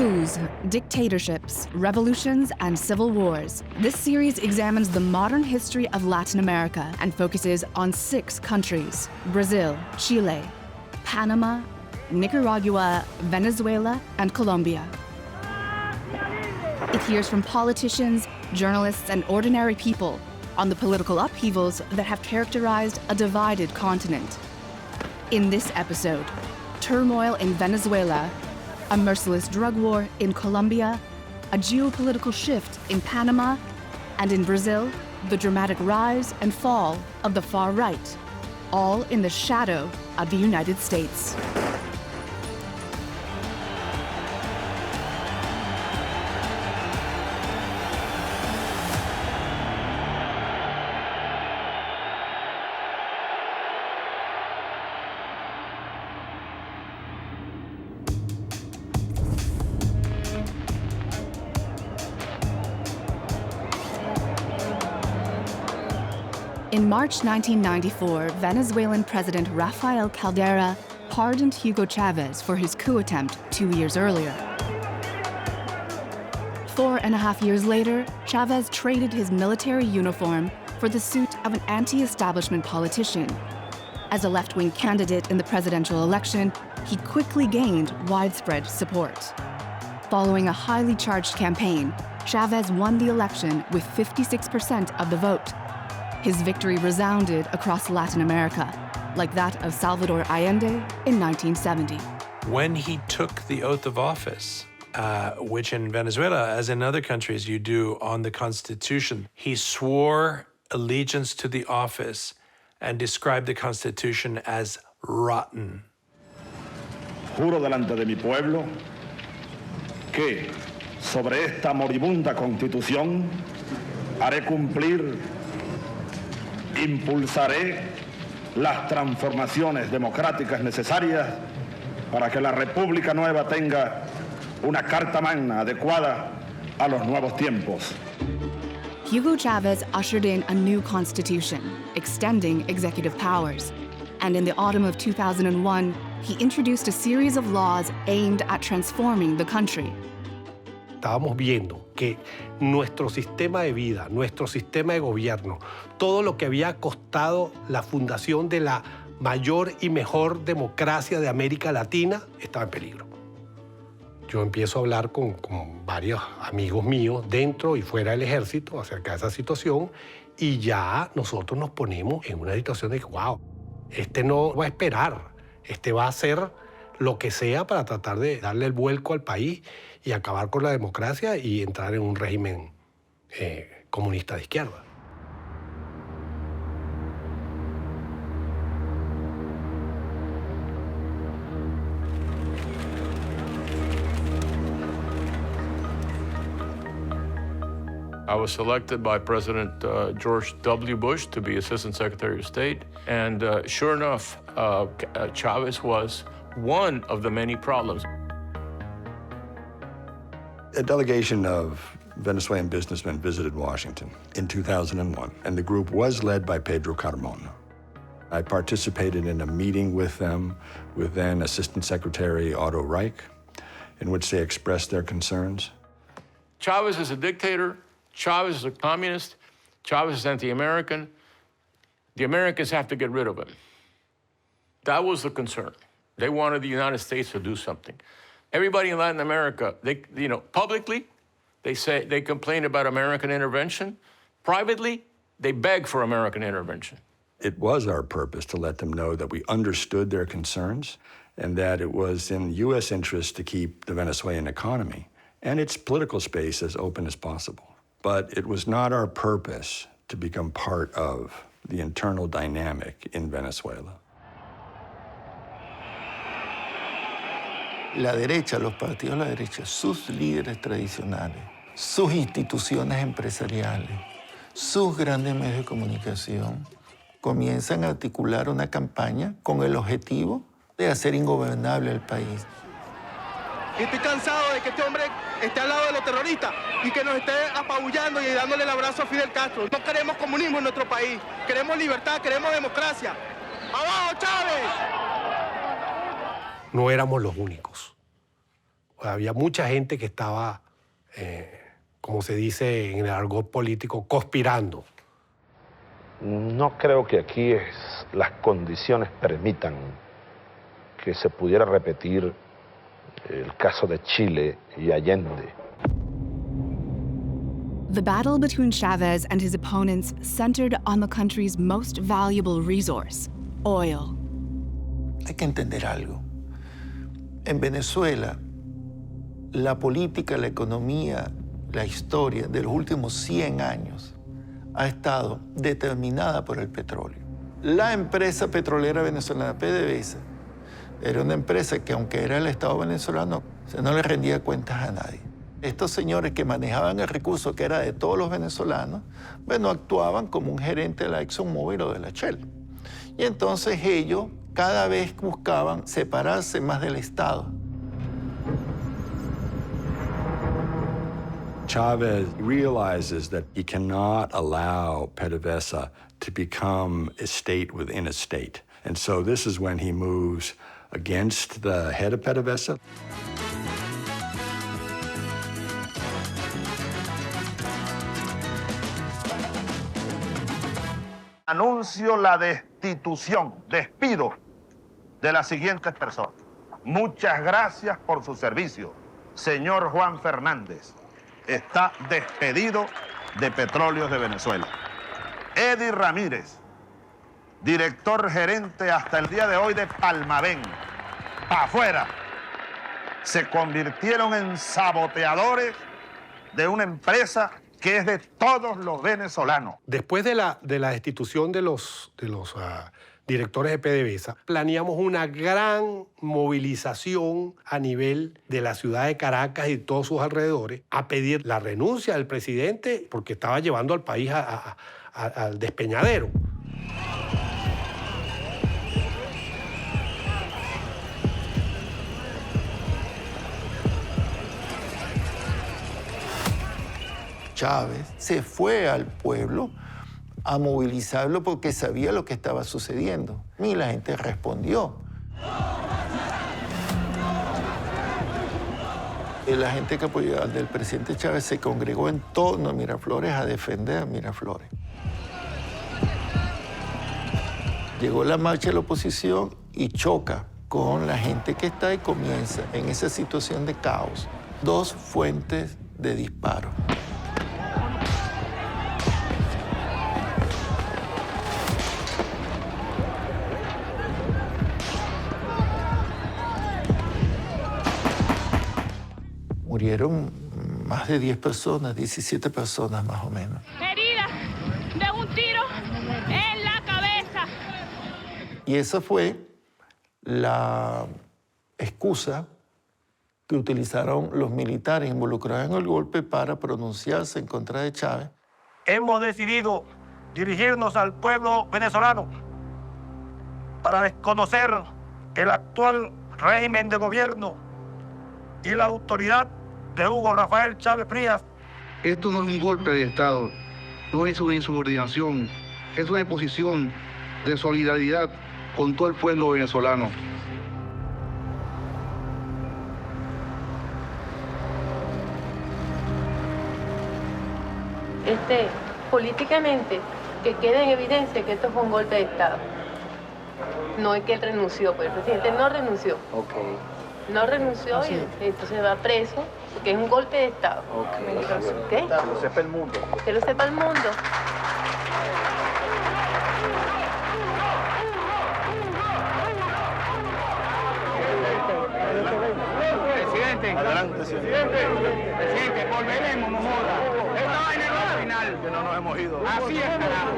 Coups, dictatorships, revolutions, and civil wars. This series examines the modern history of Latin America and focuses on 6 countries: Brazil, Chile, Panama, Nicaragua, Venezuela, and Colombia. It hears from politicians, journalists, and ordinary people on the political upheavals that have characterized a divided continent. In this episode, turmoil in Venezuela, a merciless drug war in Colombia, a geopolitical shift in Panama, and in Brazil, the dramatic rise and fall of the far right, all in the shadow of the United States. In March 1994, Venezuelan President Rafael Caldera pardoned Hugo Chavez for his coup attempt 2 years earlier. 4.5 years later, Chavez traded his military uniform for the suit of an anti-establishment politician. As a left-wing candidate in the presidential election, he quickly gained widespread support. Following a highly charged campaign, Chavez won the election with 56% of the vote. His victory resounded across Latin America, like that of Salvador Allende in 1970. When he took the oath of office, which in Venezuela, as in other countries, you do on the Constitution, he swore allegiance to the office and described the Constitution as rotten. Juro delante de mi pueblo que sobre esta moribunda Constitución haré cumplir, impulsaré las transformaciones democráticas necesarias para que la República Nueva tenga una carta magna adecuada a los nuevos tiempos. Hugo Chavez ushered in a new constitution, extending executive powers. And in the autumn of 2001, he introduced a series of laws aimed at transforming the country. Estábamos viendo que nuestro sistema de vida, nuestro sistema de gobierno, todo lo que había costado la fundación de la mayor y mejor democracia de América Latina estaba en peligro. Yo empiezo a hablar con varios amigos míos dentro y fuera del ejército acerca de esa situación y ya nosotros nos ponemos en una situación de que, wow, este no va a esperar, este va a hacer lo que sea para tratar de darle el vuelco al país y acabar con la democracia y entrar en un régimen comunista de izquierda. I was selected by President George W. Bush to be Assistant Secretary of State. And sure enough, Chavez was one of the many problems. A delegation of Venezuelan businessmen visited Washington in 2001, and the group was led by Pedro Carmona. I participated in a meeting with them, with then Assistant Secretary Otto Reich, in which they expressed their concerns. Chavez is a dictator. Chavez is a communist. Chavez is anti-American. The Americans have to get rid of him. That was the concern. They wanted the United States to do something. Everybody in Latin America, publicly, they complain about American intervention. Privately, they beg for American intervention. It was our purpose to let them know that we understood their concerns and that it was in U.S. interest to keep the Venezuelan economy and its political space as open as possible. But it was not our purpose to become part of the internal dynamic in Venezuela. La derecha, los partidos de la derecha, sus líderes tradicionales, sus instituciones empresariales, sus grandes medios de comunicación, comienzan a articular una campaña con el objetivo de hacer ingobernable el país. Estoy cansado de que este hombre esté al lado de los terroristas y que nos esté apabullando y dándole el abrazo a Fidel Castro. No queremos comunismo en nuestro país, queremos libertad, queremos democracia. ¡Abajo, Chávez! No éramos los únicos. había mucha gente que estaba, como se dice en el argot político, conspirando. No creo que aquí las condiciones permitan que se pudiera repetir el caso de Chile y Allende. The battle between Chavez and his opponents centered on the country's most valuable resource, oil. Hay que entender algo. En Venezuela, la política, la economía, la historia de los últimos 100 años ha estado determinada por el petróleo. La empresa petrolera venezolana, PDVSA, era una empresa que, aunque era el Estado venezolano, no le rendía cuentas a nadie. Estos señores que manejaban el recurso que era de todos los venezolanos, bueno, actuaban como un gerente de la ExxonMobil o de la Shell. Y entonces ellos cada vez buscaban separarse más del Estado. Chavez realizes that he cannot allow PDVSA to become a state within a state. And so this is when he moves against the head of PDVSA. Anuncio la despido de las siguientes personas. Muchas gracias por su servicio. Señor Juan Fernández está despedido de Petróleos de Venezuela. Eddie Ramírez, director gerente hasta el día de hoy de Palmavén, afuera. Se convirtieron en saboteadores de una empresa que es de todos los venezolanos. Después de la destitución de los directores de PDVSA, planeamos una gran movilización a nivel de la ciudad de Caracas y todos sus alrededores a pedir la renuncia del presidente porque estaba llevando al país al despeñadero. Chávez se fue al pueblo a movilizarlo porque sabía lo que estaba sucediendo. Y la gente respondió. Y la gente que apoyaba al del presidente Chávez se congregó en torno a Miraflores a defender a Miraflores. Llegó la marcha de la oposición y choca con la gente que está y comienza en esa situación de caos. 2 fuentes de disparo. Murieron más de 10 personas, 17 personas más o menos. Herida de un tiro en la cabeza. Y esa fue la excusa que utilizaron los militares involucrados en el golpe para pronunciarse en contra de Chávez. Hemos decidido dirigirnos al pueblo venezolano para desconocer el actual régimen de gobierno y la autoridad de Hugo Rafael Chávez Frías. Esto no es un golpe de Estado, no es una insubordinación, es una imposición de solidaridad con todo el pueblo venezolano. Políticamente, que quede en evidencia que esto fue un golpe de Estado. No es que él renunció, pues el presidente no renunció. Okay. No renunció y entonces va preso, porque es un golpe de Estado. ¿Qué? Que lo sepa el mundo. Que lo sepa el mundo. Presidente. Adelante, señor. Presidente, volveremos, no joda. Esta vaina no es la final. Que no nos hemos ido. Así es, carajo.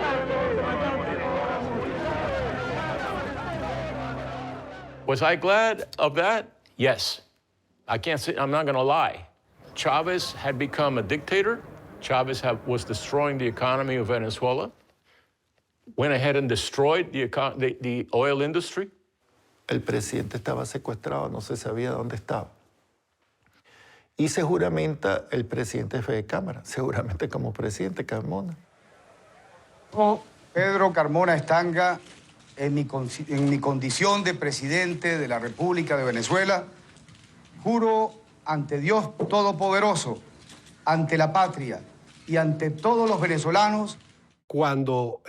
Was I glad of that? Yes. I can't say, I'm not going to lie. Chavez had become a dictator. Chavez was destroying the economy of Venezuela. Went ahead and destroyed the oil industry. El presidente estaba secuestrado, no se sabía dónde estaba. Y se juramenta el presidente jefe de Cámara, seguramente como presidente Carmona. Pedro Carmona Estanga, en mi condición de presidente de la República de Venezuela, juro ante Dios Todopoderoso, ante la patria y ante todos los venezolanos. Cuando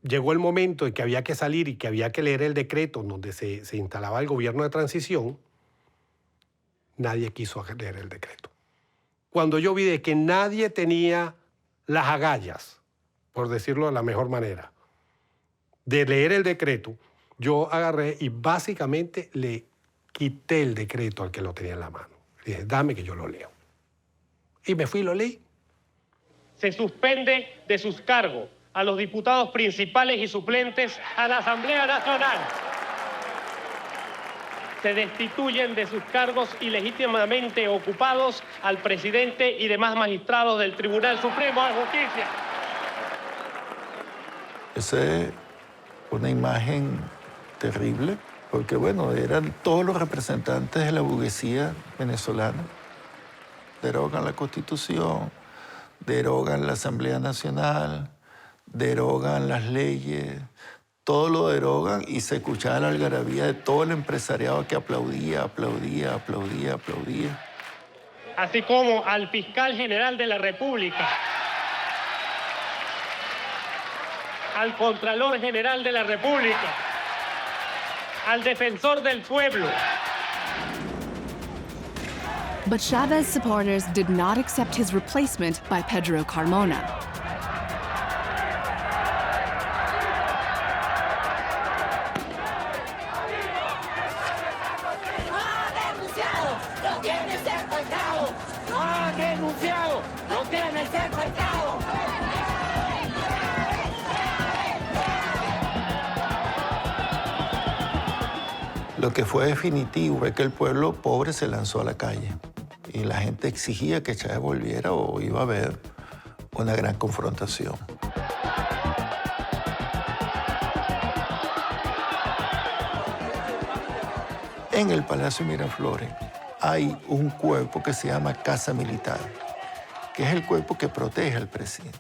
llegó el momento de que había que salir y que había que leer el decreto donde se instalaba el gobierno de transición, nadie quiso leer el decreto. Cuando yo vi de que nadie tenía las agallas, por decirlo de la mejor manera, de leer el decreto, yo agarré y básicamente le quité el decreto al que lo tenía en la mano. Le dije, dame que yo lo leo. Y me fui y lo leí. Se suspende de sus cargos a los diputados principales y suplentes a la Asamblea Nacional. Se destituyen de sus cargos ilegítimamente ocupados al presidente y demás magistrados del Tribunal Supremo de Justicia. Esa es una imagen terrible, porque bueno, eran todos los representantes de la burguesía venezolana. Derogan la Constitución, derogan la Asamblea Nacional, derogan las leyes, todo lo derogan y se escuchaba la algarabía de todo el empresariado que aplaudía. Así como al fiscal general de la República, al Contralor General de la República, al Defensor del Pueblo. But Chávez supporters did not accept his replacement by Pedro Carmona. Lo que fue definitivo fue que el pueblo pobre se lanzó a la calle y la gente exigía que Chávez volviera o iba a haber una gran confrontación. En el Palacio Miraflores hay un cuerpo que se llama Casa Militar, que es el cuerpo que protege al presidente.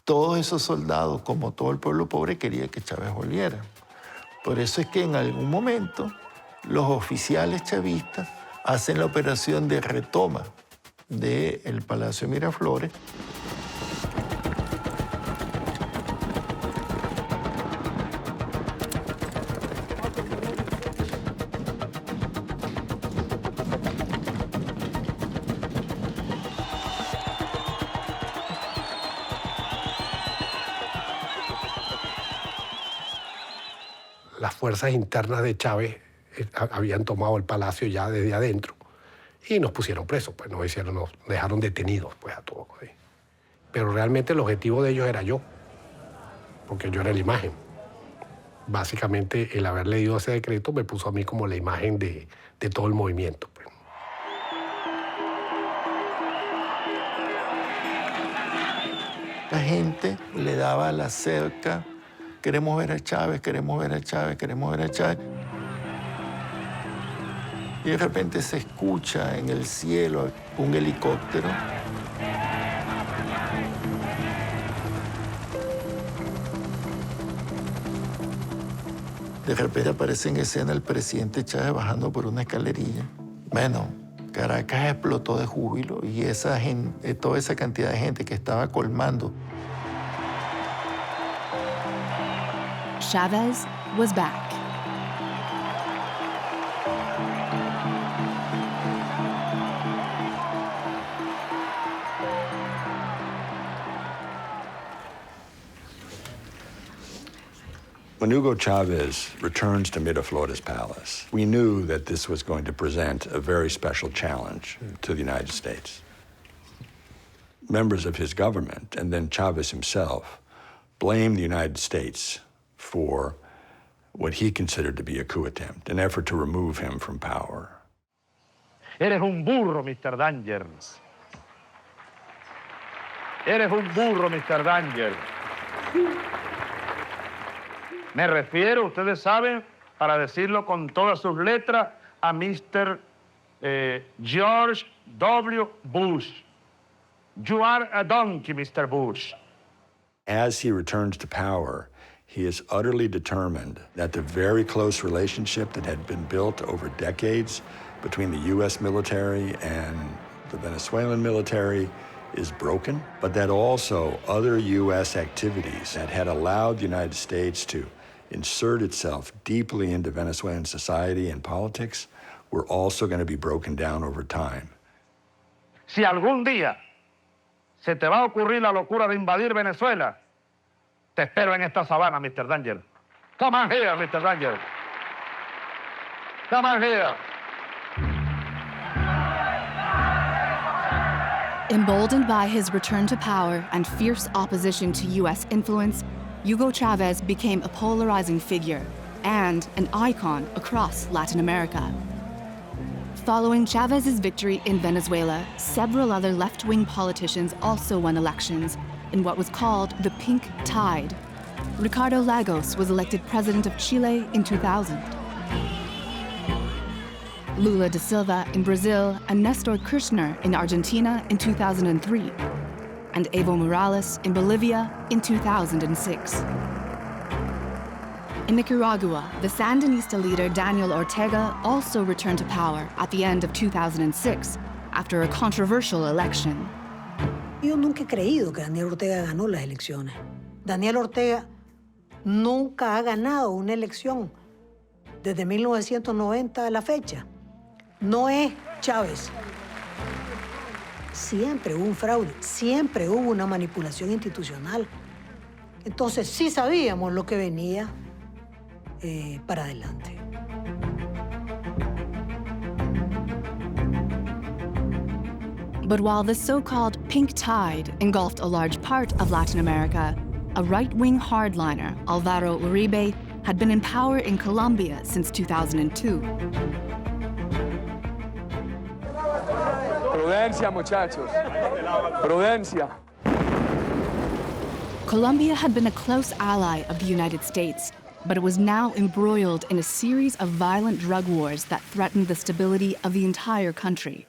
Todos esos soldados, como todo el pueblo pobre, quería que Chávez volviera. Por eso es que en algún momento los oficiales chavistas hacen la operación de retoma del Palacio Miraflores. Las fuerzas internas de Chávez habían tomado el palacio ya desde adentro y nos pusieron presos, pues nos dejaron detenidos pues a todos. Pero realmente el objetivo de ellos era yo, porque yo era la imagen. Básicamente el haber leído ese decreto me puso a mí como la imagen de todo el movimiento. Pues. La gente le daba la cerca. Queremos ver a Chávez, queremos ver a Chávez, queremos ver a Chávez. Y de repente se escucha en el cielo un helicóptero. De repente aparece en escena el presidente Chávez bajando por una escalerilla. Bueno, Caracas explotó de júbilo y esa gente, toda esa cantidad de gente que estaba colmando. Chávez was back. When Hugo Chavez returns to Miraflores Palace, we knew that this was going to present a very special challenge to the United States. Members of his government, and then Chavez himself, blamed the United States for what he considered to be a coup attempt, an effort to remove him from power. Eres un burro, Mr. Dangers. Eres un burro, Mr. Dangers. Me refiero, ustedes saben, para decirlo con todas sus letras, a Mr. George W. Bush. You are a donkey, Mr. Bush. As he returns to power, He is utterly determined that the very close relationship that had been built over decades between the U.S. military and the Venezuelan military is broken, but that also other U.S. activities that had allowed the United States to insert itself deeply into Venezuelan society and politics were also going to be broken down over time. Si algún día se te va a ocurrir la locura de invadir Venezuela, te espero en esta sabana, Mr. Danger. Come on here, Mr. Danger. Come on here. Emboldened by his return to power and fierce opposition to U.S. influence, Hugo Chavez became a polarizing figure and an icon across Latin America. Following Chavez's victory in Venezuela, several other left-wing politicians also won elections in what was called the Pink Tide. Ricardo Lagos was elected president of Chile in 2000. Lula da Silva in Brazil and Nestor Kirchner in Argentina in 2003, and Evo Morales in Bolivia in 2006. In Nicaragua, the Sandinista leader Daniel Ortega also returned to power at the end of 2006 after a controversial election. Yo nunca he creído que Daniel Ortega ganó las elecciones. Daniel Ortega nunca ha ganado una elección desde 1990 a la fecha. No es Chávez. Siempre hubo un fraude, siempre hubo una manipulación institucional. Entonces sí sabíamos lo que venía para adelante. But while the so-called Pink Tide engulfed a large part of Latin America, a right-wing hardliner, Alvaro Uribe, had been in power in Colombia since 2002. Prudencia, muchachos. Prudencia. Colombia had been a close ally of the United States, but it was now embroiled in a series of violent drug wars that threatened the stability of the entire country.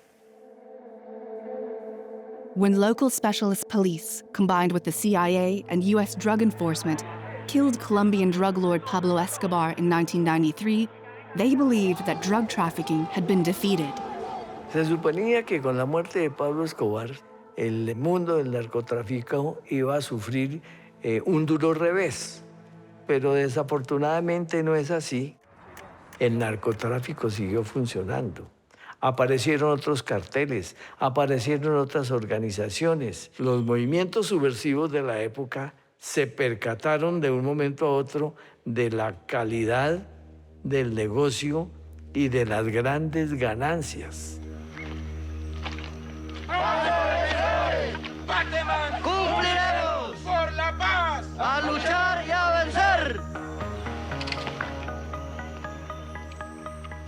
When local specialist police, combined with the CIA and U.S. drug enforcement, killed Colombian drug lord Pablo Escobar in 1993, they believed that drug trafficking had been defeated. Se suponía que con la muerte de Pablo Escobar, el mundo del narcotráfico iba a sufrir un duro revés, pero desafortunadamente no es así. El narcotráfico siguió funcionando. Aparecieron otros carteles, aparecieron otras organizaciones. Los movimientos subversivos de la época se percataron de un momento a otro de la calidad del negocio y de las grandes ganancias. ¡Cumpliremos! ¡Por la paz! ¡A luchar y a vencer!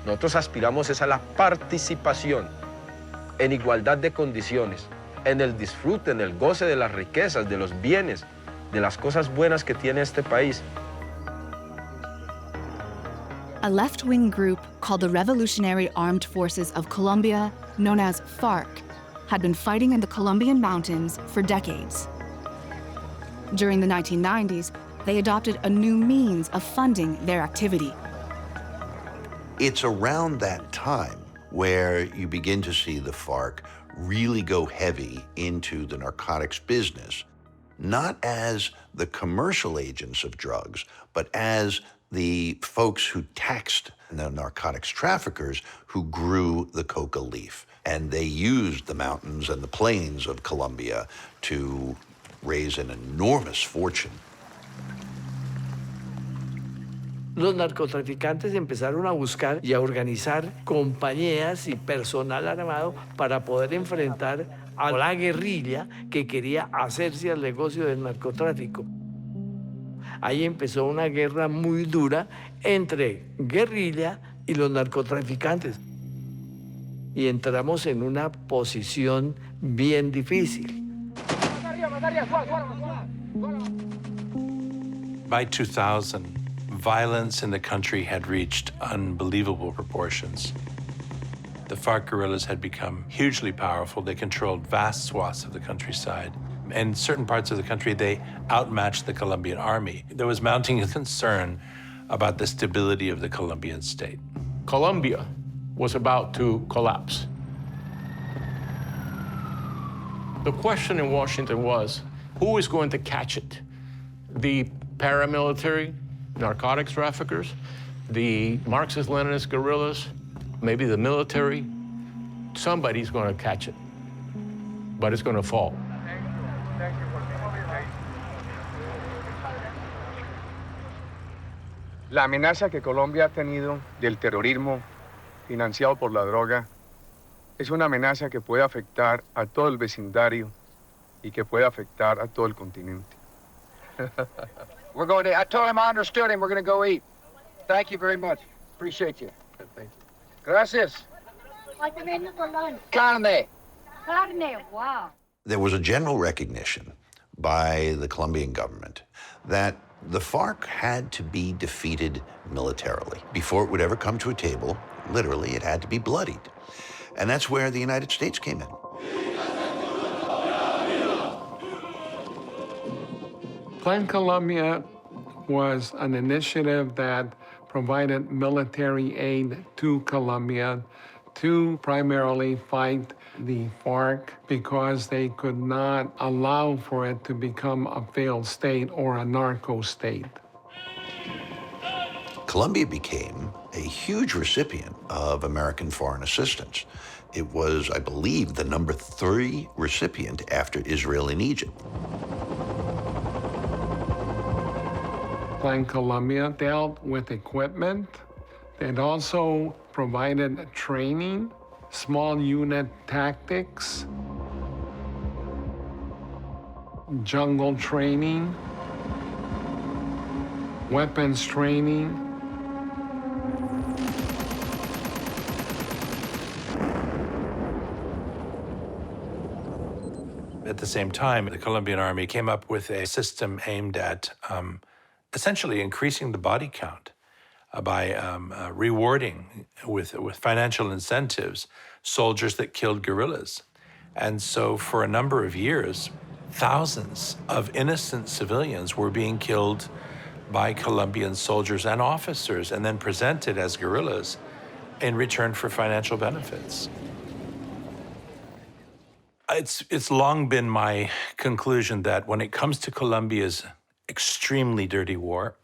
Nosotros aspiramos es a la participación en igualdad de condiciones, en el disfrute, en el goce de las riquezas, de los bienes, de las cosas buenas que tiene este país. A left-wing group called the Revolutionary Armed Forces of Colombia, known as FARC, had been fighting in the Colombian mountains for decades. During the 1990s, they adopted a new means of funding their activity. It's around that time where you begin to see the FARC really go heavy into the narcotics business, not as the commercial agents of drugs, but as the folks who taxed the narcotics traffickers who grew the coca leaf. And they used the mountains and the plains of Colombia to raise an enormous fortune. Los narcotraficantes empezaron a buscar y a organizar compañías y personal armado para poder enfrentar a la guerrilla que quería hacerse al negocio del narcotráfico. Ahí empezó una guerra muy dura entre guerrilla y los narcotraficantes. Y entramos en una posición bien difícil. By 2000, violence in the country had reached unbelievable proportions. The FARC guerrillas had become hugely powerful. They controlled vast swaths of the countryside. In certain parts of the country, they outmatched the Colombian army. There was mounting concern about the stability of the Colombian state. Colombia was about to collapse. The question in Washington was, who is going to catch it? The paramilitary, narcotics traffickers, the Marxist-Leninist guerrillas, maybe the military? Somebody's going to catch it, but it's going to fall. La amenaza que Colombia ha tenido del terrorismo financiado por la droga es una amenaza que puede afectar a todo el vecindario y que puede afectar a todo el continente. We're going to, I told him I understood him. We're going to go eat. Thank you very much. Appreciate you. Thank you. Gracias. Carne. Carne, wow. There was a general recognition by the Colombian government that the FARC had to be defeated militarily. Before it would ever come to a table, literally, it had to be bloodied. And that's where the United States came in. Plan Colombia was an initiative that provided military aid to Colombia to primarily fight the FARC because they could not allow for it to become a failed state or a narco state. Colombia became a huge recipient of American foreign assistance. It was, I believe, the number 3 recipient after Israel and Egypt. Plan Colombia dealt with equipment. It also provided training, small unit tactics, jungle training, weapons training. At the same time, the Colombian army came up with a system aimed at essentially increasing the body count by rewarding with financial incentives soldiers that killed guerrillas. And so for a number of years, thousands of innocent civilians were being killed by Colombian soldiers and officers and then presented as guerrillas in return for financial benefits. It's long been my conclusion that when it comes to Colombia's extremely dirty war,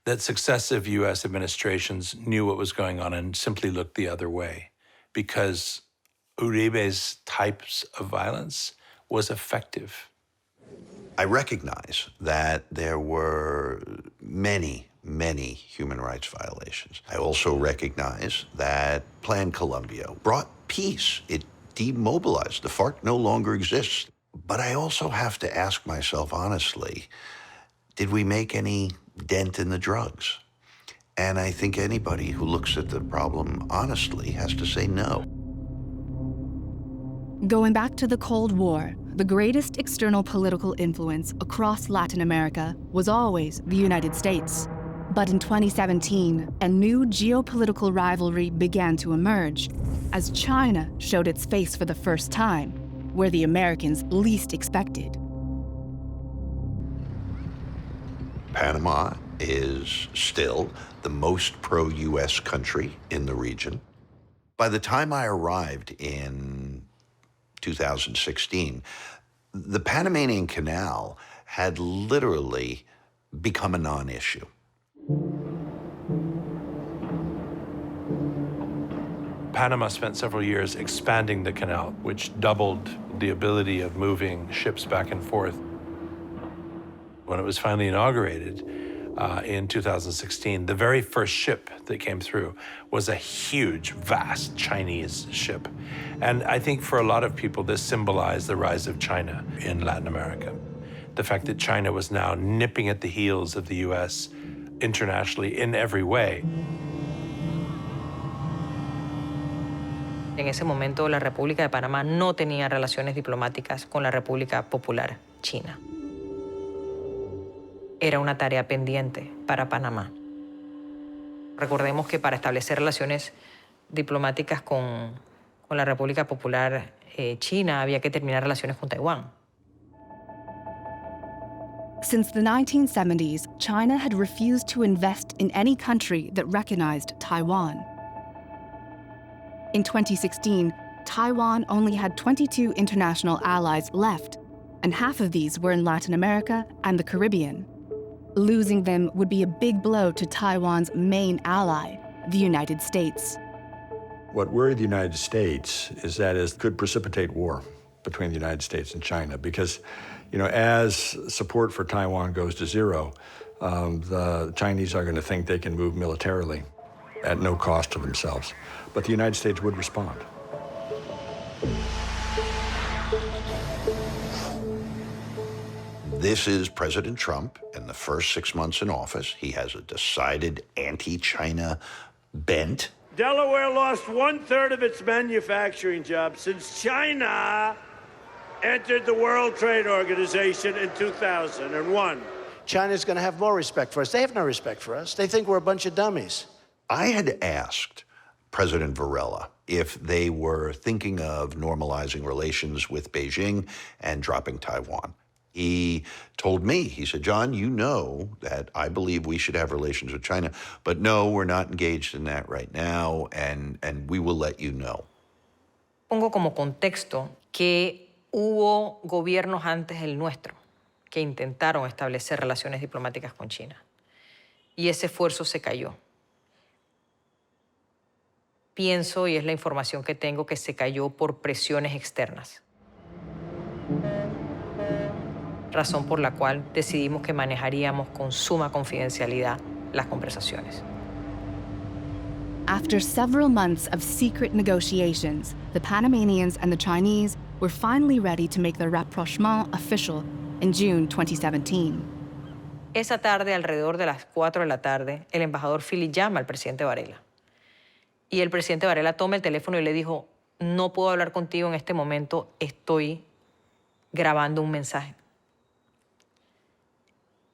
that successive U.S. administrations knew what was going on and simply looked the other way because Uribe's types of violence was effective. I recognize that there were many, many human rights violations. I also recognize that Plan Colombia brought peace. It demobilized. The FARC no longer exists. But I also have to ask myself honestly, did we make any dent in the drugs? And I think anybody who looks at the problem honestly has to say no. Going back to the Cold War, the greatest external political influence across Latin America was always the United States. But in 2017, a new geopolitical rivalry began to emerge as China showed its face for the first time, where the Americans least expected. Panama is still the most pro-US country in the region. By the time I arrived in 2016, the Panamanian Canal had literally become a non-issue. Panama spent several years expanding the canal, which doubled the ability of moving ships back and forth. When it was finally inaugurated in 2016, the very first ship that came through was a huge, vast Chinese ship. And I think for a lot of people, this symbolized the rise of China in Latin America. The fact that China was now nipping at the heels of the US internationally in every way. En ese momento, la República de Panamá no tenía relaciones diplomáticas con la República Popular China. Era una tarea pendiente para Panamá. Recordemos que para establecer relaciones diplomáticas con la República Popular China había que terminar relaciones con Taiwán. Since the 1970s, China had refused to invest in any country that recognized Taiwan. In 2016, Taiwan only had 22 international allies left, and half of these were in Latin America and the Caribbean. Losing them would be a big blow to Taiwan's main ally, the United States. What worried the United States is that it could precipitate war between the United States and China because, as support for Taiwan goes to zero, the Chinese are going to think they can move militarily at no cost to themselves. But the United States would respond. This is President Trump in the first 6 months in office. He has a decided anti-China bent. Delaware lost 1/3 of its manufacturing jobs since China entered the World Trade Organization in 2001. China's going to have more respect for us. They have no respect for us. They think we're a bunch of dummies. I had asked President Varela if they were thinking of normalizing relations with Beijing and dropping Taiwan. He told me, he said, John, you know that I believe we should have relations with China, but no, we're not engaged in that right now, and we will let you know. Pongo como contexto que hubo gobiernos antes del nuestro que intentaron establecer relaciones diplomáticas con China. Y ese esfuerzo se cayó. Pienso, y es la información que tengo, que se cayó por presiones externas. Razón por la cual decidimos que manejaríamos con suma confidencialidad las conversaciones. After several months of secret negotiations, the Panamanians and the Chinese were finally ready to make their rapprochement official in June 2017. Esa tarde, alrededor de las 4 de la tarde, el embajador Philly llama al presidente Varela. Y el presidente Varela toma el teléfono y le dijo, no puedo hablar contigo en este momento, estoy grabando un mensaje.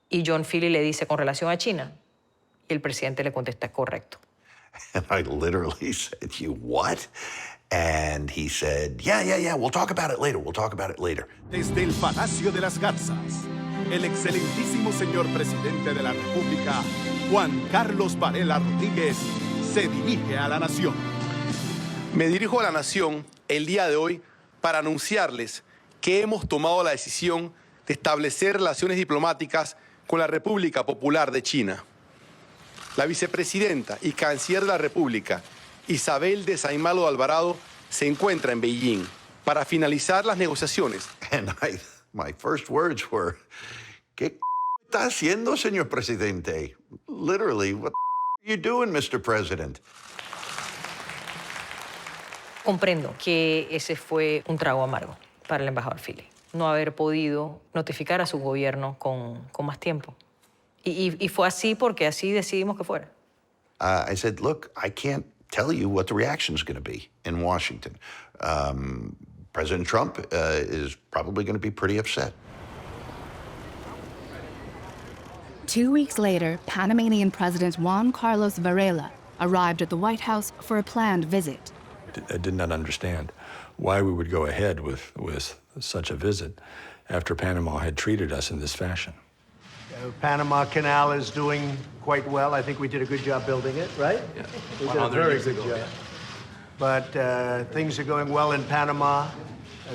Y John Philly le dice, con relación a China, y el presidente le contesta, correcto. And I literally said, you what? And he said, yeah, we'll talk about it later, Desde el Palacio de las Garzas, el excelentísimo señor presidente de la República, Juan Carlos Varela Rodríguez, se dirige a la nación. Me dirijo a la nación el día de hoy para anunciarles que hemos tomado la decisión de establecer relaciones diplomáticas con la República Popular de China. La vicepresidenta y canciller de la República, Isabel de Saimalo Alvarado, se encuentra en Beijing para finalizar las negociaciones. And my first words were, ¿qué está haciendo, señor presidente? Literally, what are you doing, Mr. President? Comprendo que ese fue un trago amargo para el embajador Philly. No haber podido notificar a su gobierno con más tiempo. Y fue así porque así decidimos que fuera. I said, look, I can't tell you what the reaction is going to be in Washington. President Trump is probably going to be pretty upset. 2 weeks later, Panamanian President Juan Carlos Varela arrived at the White House for a planned visit. I did not understand why we would go ahead with such a visit after Panama had treated us in this fashion. Panama Canal is doing quite well. I think we did a good job building it, right? Yeah. We did a very good job. Yeah. But things are going well in Panama.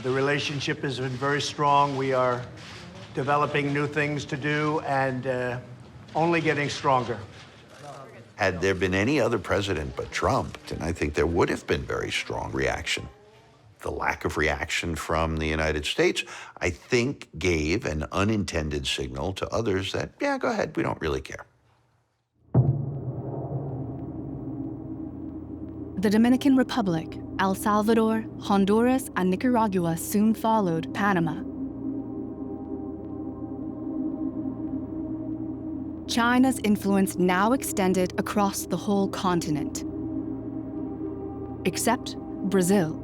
The relationship has been very strong. We are developing new things to do and only getting stronger. Had there been any other president but Trump, then I think there would have been very strong reaction. The lack of reaction from the United States, I think, gave an unintended signal to others that, yeah, go ahead, we don't really care. The Dominican Republic, El Salvador, Honduras, and Nicaragua soon followed Panama. China's influence now extended across the whole continent, except Brazil,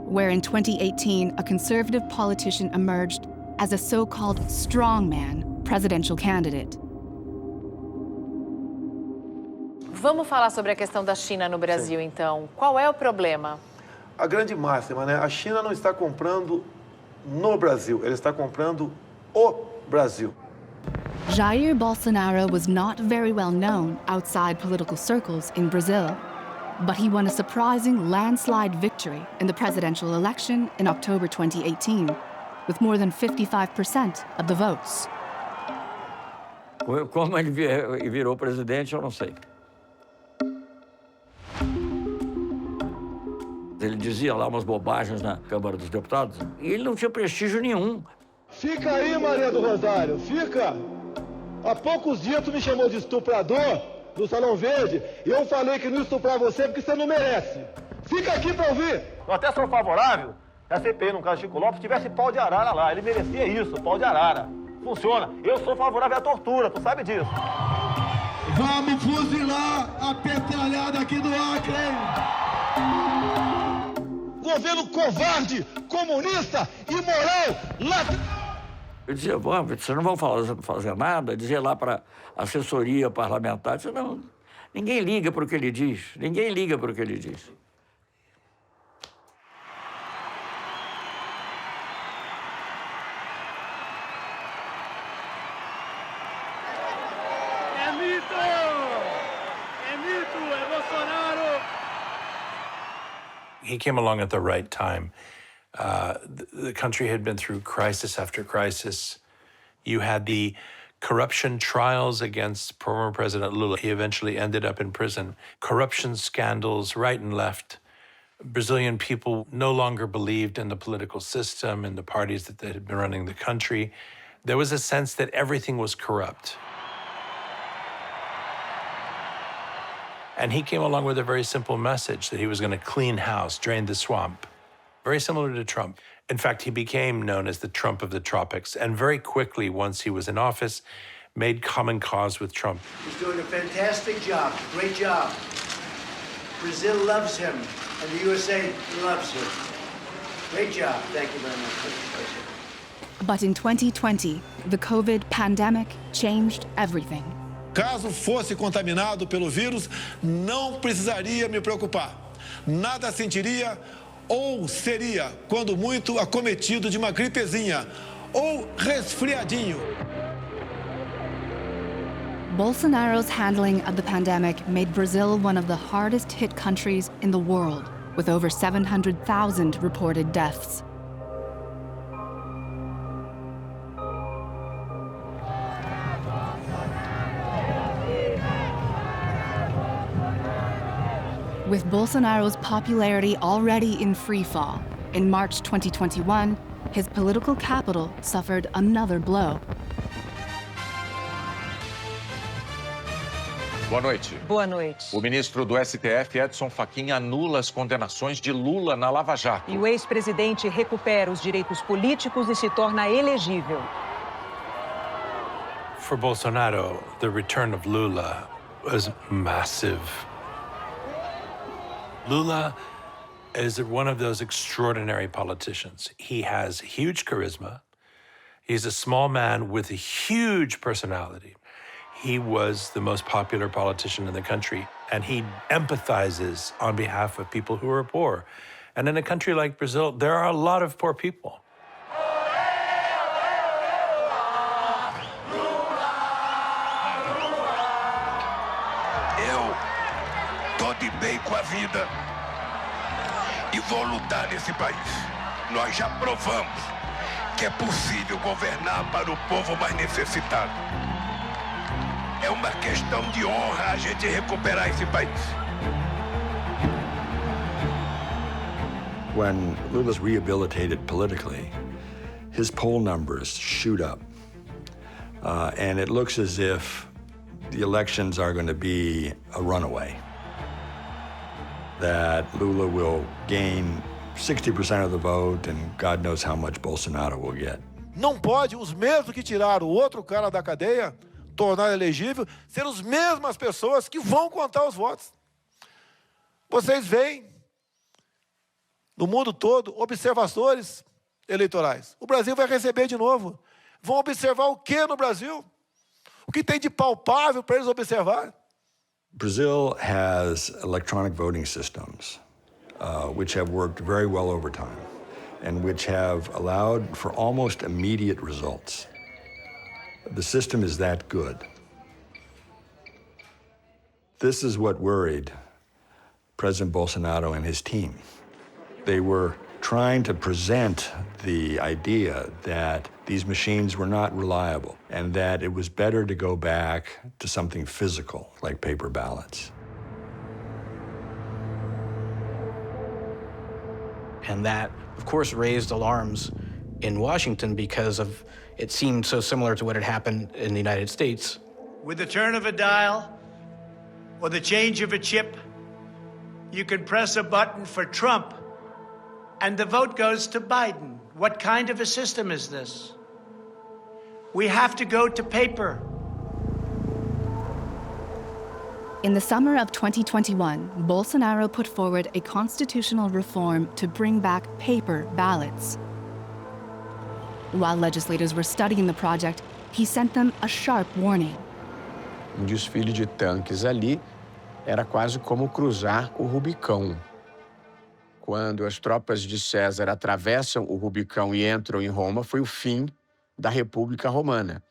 where in 2018 a conservative politician emerged as a so-called strongman presidential candidate. Vamos falar sobre a questão da China no Brasil, então. Qual é o problema? a grande máxima, né? A China não está comprando no Brasil, ela está comprando o Brasil. Jair Bolsonaro was not very well known outside political circles in Brazil, but he won a surprising landslide victory in the presidential election in October 2018, with more than 55% of the votes. Como ele virou presidente, eu não sei. Ele dizia lá umas bobagens na Câmara dos Deputados e ele não tinha prestígio nenhum. Fica aí, Maria do Rosário, fica! Há poucos dias tu me chamou de estuprador no Salão Verde e eu falei que não ia estuprar você porque você não merece. Fica aqui pra ouvir! Eu até sou favorável que a CPI, no caso de Chico Lopes, tivesse pau de arara lá. Ele merecia isso, pau de arara. Funciona. Eu sou favorável à tortura, tu sabe disso. Vamos fuzilar a petralhada aqui do Acre, hein? Governo covarde, comunista, imoral, Eu dizia, vocês não vão fazer nada? Eu dizia lá para a assessoria parlamentar, eu dizia, não, ninguém liga para o que ele diz, ninguém liga para o que ele diz. É mito! É mito! É Bolsonaro! He came along at the right time. The country had been through crisis after crisis. You had the corruption trials against former President Lula. He eventually ended up in prison. Corruption scandals right and left. Brazilian people no longer believed in the political system and the parties that had been running the country. There was a sense that everything was corrupt. And he came along with a very simple message that he was going to clean house, drain the swamp. Very similar to Trump. In fact, he became known as the Trump of the tropics, and very quickly, once he was in office, made common cause with Trump. He's doing a fantastic job, great job. Brazil loves him, and the USA loves him. Great job. Thank you very much. But in 2020, the COVID pandemic changed everything. Caso fosse contaminado pelo vírus, não precisaria me preocupar. Nada sentiria ou seria, quando muito, acometido de uma gripezinha ou resfriadinho. Bolsonaro's handling of the pandemic made Brazil one of the hardest hit countries in the world, with over 700,000 reported deaths. With Bolsonaro's popularity already in freefall, in March 2021, his political capital suffered another blow. Boa noite. Boa noite. O ministro do STF, Edson Fachin, anula as condenações de Lula na Lava Jato. E o ex-presidente recupera os direitos políticos e se torna elegível. For Bolsonaro, the return of Lula was massive. Lula is one of those extraordinary politicians. He has huge charisma. He's a small man with a huge personality. He was the most popular politician in the country, and he empathizes on behalf of people who are poor. And in a country like Brazil, there are a lot of poor people. De bem com a vida e vou lutar nesse país. Nós já provamos que é possível governar para o povo mais necessitado. É uma questão de honra a gente recuperar esse país. When Lula's rehabilitated politically, his poll numbers shoot up. And it looks as if the elections are going to be a runaway. That Lula will gain 60% of the vote, and God knows how much Bolsonaro will get. Não pode os mesmos que tiraram o outro cara da cadeia, tornar elegível, ser as mesmas pessoas que vão contar os votos. Vocês veem, no mundo todo, observadores eleitorais. O Brasil vai receber de novo. Vão observar o que no Brasil? O que tem de palpável para eles observar? Brazil has electronic voting systems which have worked very well over time and which have allowed for almost immediate results. The system is that good. This is what worried President Bolsonaro and his team. They were trying to present the idea that these machines were not reliable and that it was better to go back to something physical, like paper ballots. And that, of course, raised alarms in Washington because of it seemed so similar to what had happened in the United States. With the turn of a dial or the change of a chip, you can press a button for Trump and the vote goes to Biden. What kind of a system is this? We have to go to paper. In the summer of 2021, Bolsonaro put forward a constitutional reform to bring back paper ballots. While legislators were studying the project, he sent them a sharp warning. Desfile de tanques ali era quase como cruzar o Rubicão. Quando as tropas de César atravessam o Rubicão e entram em Roma, foi o fim da República Romana,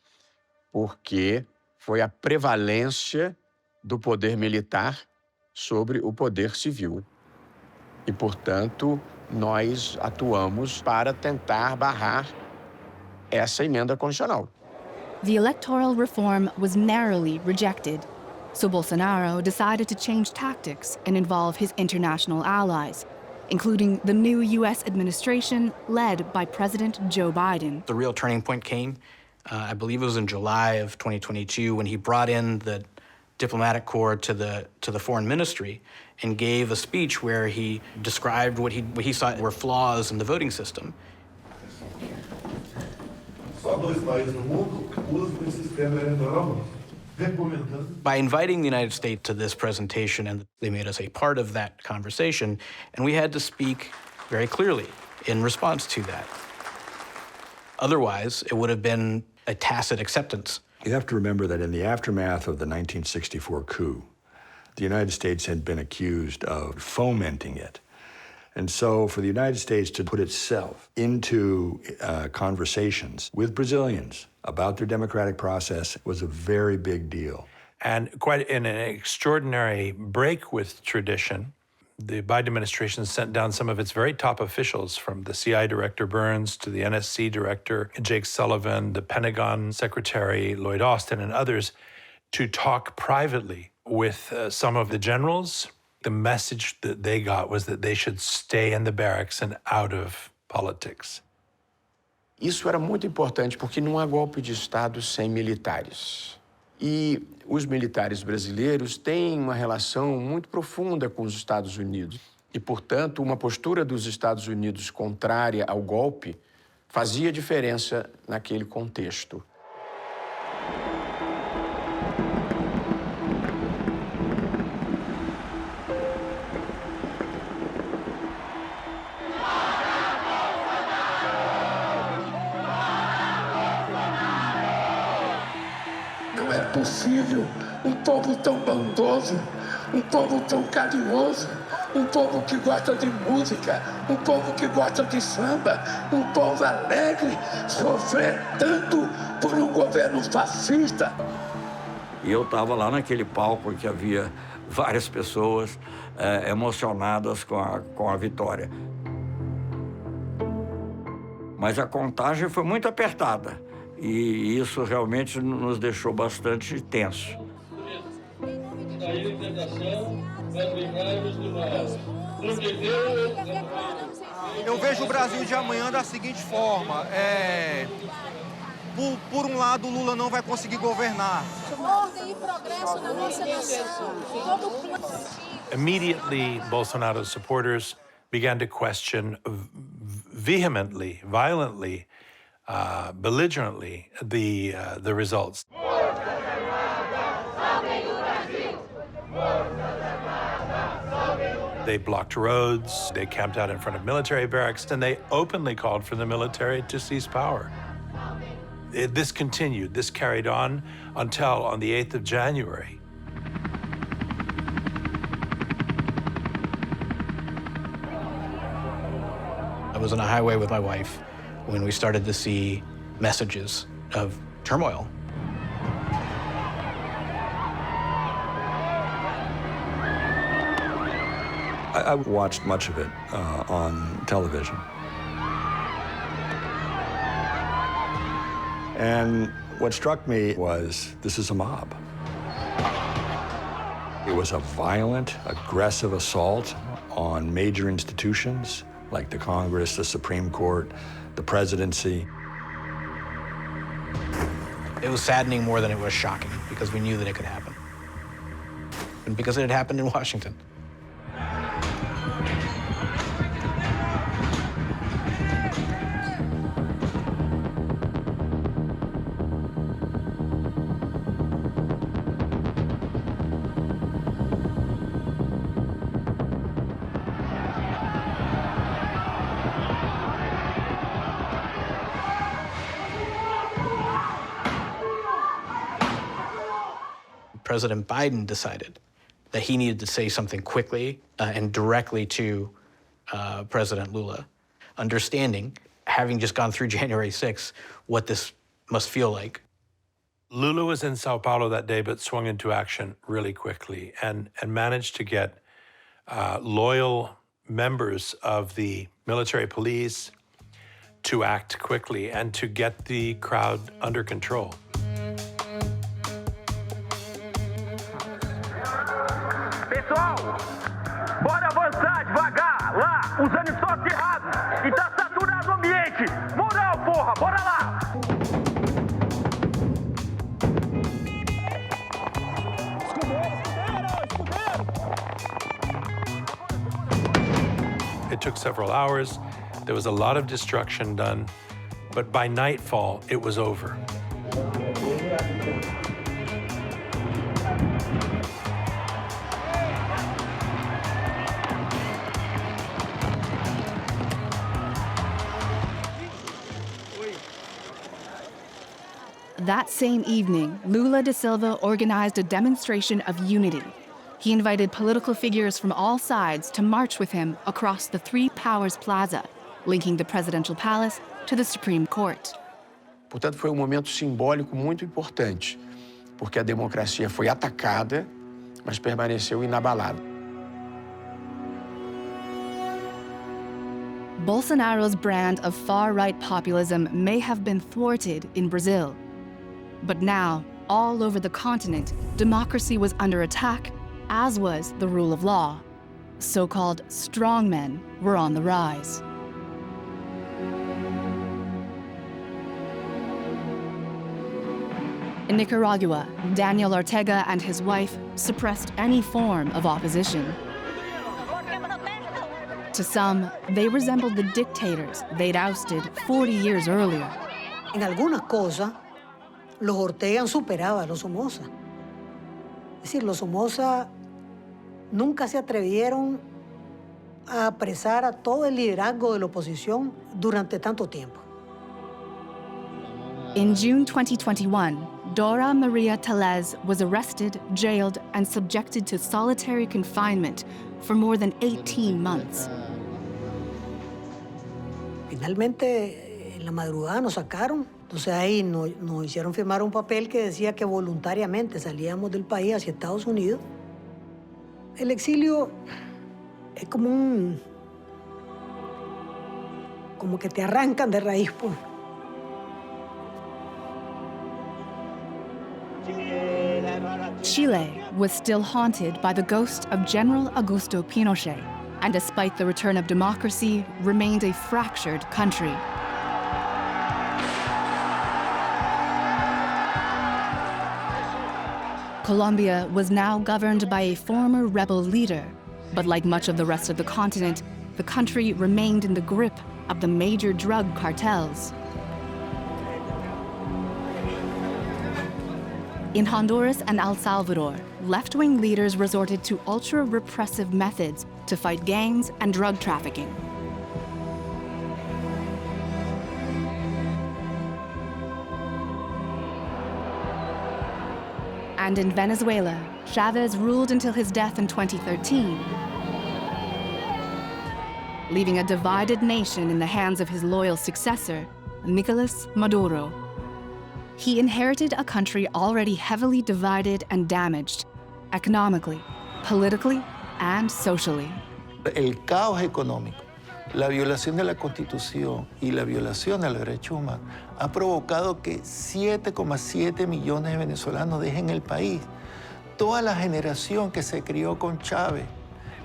porque foi a prevalência do poder militar sobre o poder civil. E, portanto, nós atuamos para tentar barrar essa emenda constitucional. The electoral reform was narrowly rejected, so Bolsonaro decided to change tactics and involve his international allies, including the new U.S. administration led by President Joe Biden. The real turning point came, I believe it was in July of 2022, when he brought in the diplomatic corps to the foreign ministry and gave a speech where he described what he saw were flaws in the voting system. By inviting the United States to this presentation, and they made us a part of that conversation, and we had to speak very clearly in response to that. Otherwise, it would have been a tacit acceptance. You have to remember that in the aftermath of the 1964 coup, the United States had been accused of fomenting it. And so for the United States to put itself into conversations with Brazilians about their democratic process was a very big deal. And quite in an extraordinary break with tradition, the Biden administration sent down some of its very top officials, from the CIA Director Burns to the NSC Director Jake Sullivan, the Pentagon Secretary Lloyd Austin, and others, to talk privately with some of the generals. The message that they got was that they should stay in the barracks and out of politics. Isso era muito importante porque não há golpe de Estado sem militares. E os militares brasileiros têm uma relação muito profunda com os Estados Unidos. E, portanto, uma postura dos Estados Unidos contrária ao golpe fazia diferença naquele contexto. Não é possível um povo tão bondoso, um povo tão carinhoso, um povo que gosta de música, um povo que gosta de samba, um povo alegre, sofrer tanto por um governo fascista. E eu estava lá naquele palco que havia várias pessoas emocionadas com a vitória. Mas a contagem foi muito apertada. E isso realmente nos deixou bastante tenso. Eu vejo o Brasil de amanhã da seguinte forma: por um lado, o Lula não vai conseguir governar. Ordem e progresso na nossa nação. Immediately, Bolsonaro's supporters began to question vehemently, violently, belligerently the results. They blocked roads, they camped out in front of military barracks, and they openly called for the military to seize power. This continued, this carried on until on the 8th of January. was on a highway with my wife when we started to see messages of turmoil. I watched much of it on television. And what struck me was this is a mob. It was a violent, aggressive assault on major institutions like the Congress, the Supreme Court, the presidency. It was saddening more than it was shocking because we knew that it could happen. And because it had happened in Washington. President Biden decided that he needed to say something quickly and directly to President Lula, understanding, having just gone through January 6th, what this must feel like. Lula was in Sao Paulo that day, but swung into action really quickly and managed to get loyal members of the military police to act quickly and to get the crowd under control. Pessoal, bora avançar devagar, lá, usando estoque errado. E tá saturado o ambiente. Moral, porra, bora lá! It took several hours. There was a lot of destruction done, but by nightfall, it was over. That same evening, Lula da Silva organized a demonstration of unity. He invited political figures from all sides to march with him across the Three Powers Plaza, linking the presidential palace to the Supreme Court. Portanto, foi um momento simbólico muito importante, porque a democracia foi atacada, mas permaneceu inabalada. Bolsonaro's brand of far-right populism may have been thwarted in Brazil. But now, all over the continent, democracy was under attack, as was the rule of law. So-called strongmen were on the rise. In Nicaragua, Daniel Ortega and his wife suppressed any form of opposition. To some, they resembled the dictators they'd ousted 40 years earlier. En algunas cosas, los Ortega han superado a los Somoza. Es decir, los Somoza nunca se atrevieron a apresar a todo el liderazgo de la oposición durante tanto tiempo. In June 2021, Dora Maria Tellez was arrested, jailed, and subjected to solitary confinement for more than 18 months. Finalmente, en la madrugada nos sacaron. Entonces ahí nos hicieron firmar un papel que decía que voluntariamente salíamos del país hacia Estados Unidos. El exilio es como que te arrancan de raíz, pues. Chile was still haunted by the ghost of General Augusto Pinochet, and despite the return of democracy, remained a fractured country. Colombia was now governed by a former rebel leader, but like much of the rest of the continent, the country remained in the grip of the major drug cartels. In Honduras and El Salvador, left-wing leaders resorted to ultra-repressive methods to fight gangs and drug trafficking. And in Venezuela, Chavez ruled until his death in 2013. leaving a divided nation in the hands of his loyal successor, Nicolas Maduro. He inherited a country already heavily divided and damaged, economically, politically, and socially. El caos económico, la violación de la Constitución y la violación de los derechos humanos ha provocado que 7,7 millones de venezolanos dejen el país. Toda la generación que se crió con Chávez,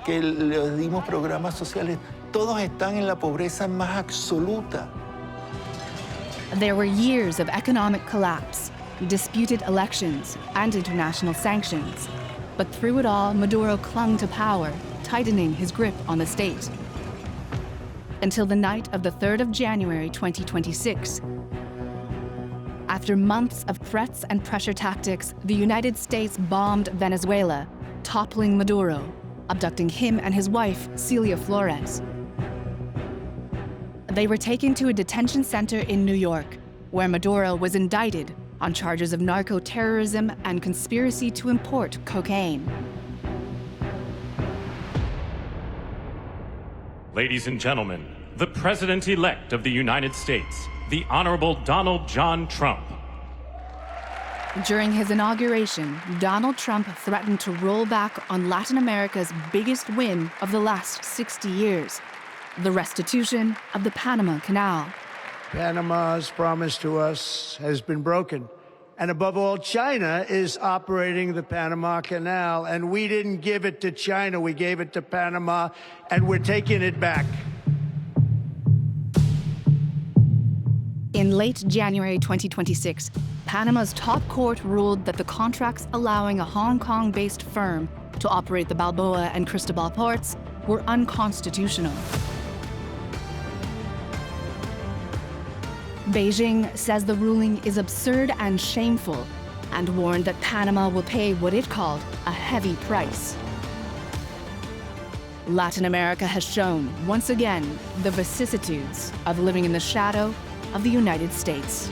que le dimos programas sociales, todos están en la pobreza más absoluta. There were years of economic collapse, disputed elections, and international sanctions. But through it all, Maduro clung to power, tightening his grip on the state. Until the night of the 3rd of January 2026. After months of threats and pressure tactics, the United States bombed Venezuela, toppling Maduro, abducting him and his wife, Celia Flores. They were taken to a detention center in New York, where Maduro was indicted on charges of narco-terrorism and conspiracy to import cocaine. Ladies and gentlemen, the President-elect of the United States, the Honorable Donald John Trump. During his inauguration, Donald Trump threatened to roll back on Latin America's biggest win of the last 60 years, the restitution of the Panama Canal. Panama's promise to us has been broken. And above all, China is operating the Panama Canal, and we didn't give it to China, we gave it to Panama, and we're taking it back. In late January 2026, Panama's top court ruled that the contracts allowing a Hong Kong-based firm to operate the Balboa and Cristobal ports were unconstitutional. Beijing says the ruling is absurd and shameful, and warned that Panama will pay what it called a heavy price. Latin America has shown, once again, the vicissitudes of living in the shadow of the United States.